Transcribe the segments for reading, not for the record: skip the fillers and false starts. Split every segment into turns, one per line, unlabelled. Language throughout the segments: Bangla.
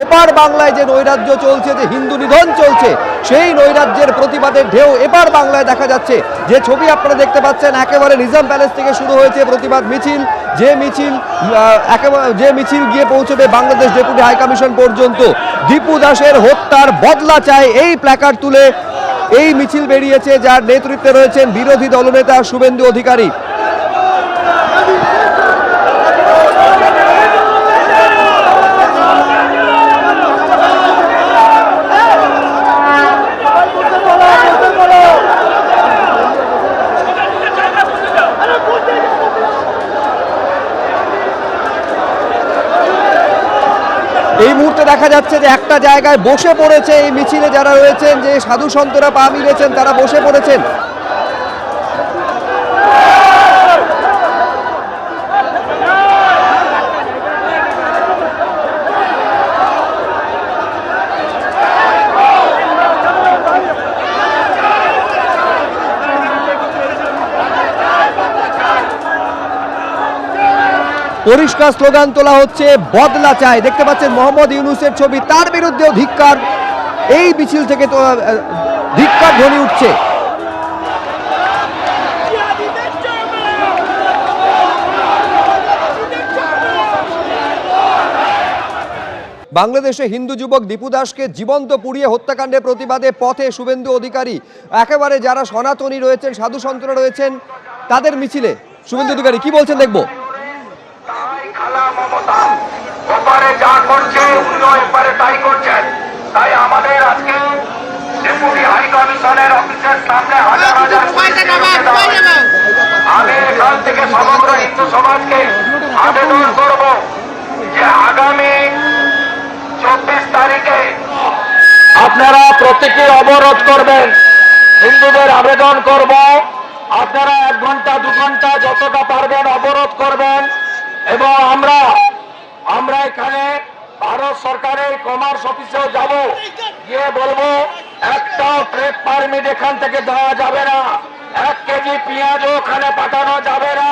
ওপার বাংলায় যে নৈরাজ্য চলছে, যে হিন্দু নিধন চলছে, সেই নৈরাজ্যের প্রতিবাদের ঢেউ এপার বাংলায় দেখা যাচ্ছে। যে ছবি আপনারা দেখতে পাচ্ছেন, একেবারে নিজাম প্যালেস থেকে শুরু হয়েছে প্রতিবাদ মিছিল, যে মিছিল গিয়ে পৌঁছবে বাংলাদেশ ডেপুটি হাইকমিশন পর্যন্ত। দীপু দাসের হত্যার বদলা চায় এই প্ল্যাকার্ড তুলে এই মিছিল বেরিয়েছে, যার নেতৃত্বে রয়েছেন বিরোধী দলনেতা শুভেন্দু অধিকারী। এই মুহূর্তে দেখা যাচ্ছে যে একটা জায়গায় বসে পড়েছে এই মিছিলে যারা রয়েছেন, যে সাধু সন্তরা পা মিলেছেন, তারা বসে পড়েছেন। পরিষ্কার স্লোগান তোলা হচ্ছে, বদলা চাই। দেখতে পাচ্ছেন মোহাম্মদ ইউনূসের ছবি, তার বিরুদ্ধেও ধিক্কার। এই মিছিল থেকে তো ধিক্কার ধ্বনি উঠছে। বাংলাদেশে হিন্দু যুবক দীপু দাসকে জীবন্ত পুড়িয়ে হত্যাকাণ্ডের প্রতিবাদে পথে শুভেন্দু অধিকারী। একেবারে যারা সনাতনী রয়েছেন, সাধু সন্তরা রয়েছেন, তাদের মিছিলে শুভেন্দু অধিকারী কি বলছেন দেখবো।
ওপারে যা করছে উনিও এপারে তাই করছেন। তাই আমাদের আজকে ডেপুটি হাই কমিশনের অফিসের সামনে হাজার হাজার আমি এখান থেকে সমগ্র হিন্দু সমাজকে আবেদন করব যে আগামী 24 তারিখে আপনারা প্রত্যেকে অবরোধ করবেন। হিন্দুদের আবেদন করব, আপনারা 1 ঘন্টা 2 ঘন্টা যতটা পারবেন অবরোধ করবেন। এবং আমরা এখানে ভারত সরকারের কমার্স অফিসেও যাব, গিয়ে বলবো একটা ট্রেড পারমিট এখান থেকে দেওয়া যাবে না, 1 কেজি পেঁয়াজও ওখানে পাঠানো যাবে না,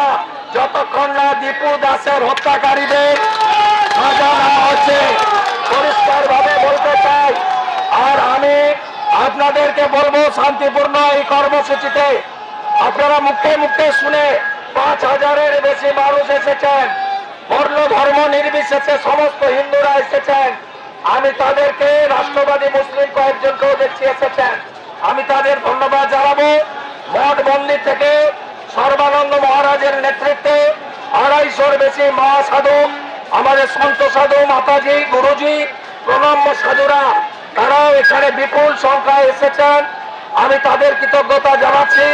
যতক্ষণ না দীপু দাসের হত্যাকারীদের সাজা না হচ্ছে। পরিষ্কার ভাবে বলতে চাই। আর আমি আপনাদেরকে বলবো, শান্তিপূর্ণ এই কর্মসূচিতে আপনারা মুখে মুখে শুনে 5000-এর বেশি মানুষ এসেছেন, বর্ণ ধর্ম নির্বিশেষে সমস্ত হিন্দুরা এসেছেন। আমি তাদেরকে, রাষ্ট্রবাদী মুসলিম কয়েকজনকেও দেখছি এসেছেন, আমি তাদের ধন্যবাদ জানাবো। মঠ মন্দির থেকে সর্বানন্দ মহারাজের নেতৃত্বে 250-এর বেশি মহাসাধু, আমাদের সন্ত সাধু, মাতাজি, গুরুজি, প্রণম্য সাধুরা, তারাও এখানে বিপুল সংখ্যায় এসেছেন। আমি তাদের কৃতজ্ঞতা জানাচ্ছি।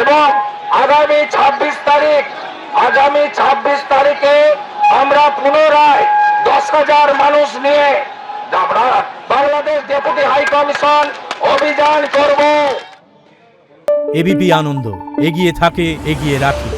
এবং আগামী 26 তারিখে আমরা পুনরায় 10,000 মানুষ নিয়ে বাংলাদেশ ডেপুটি হাই কমিশন অভিযান করব।
এবিপি আনন্দ, এগিয়ে থাকে, এগিয়ে রাখে।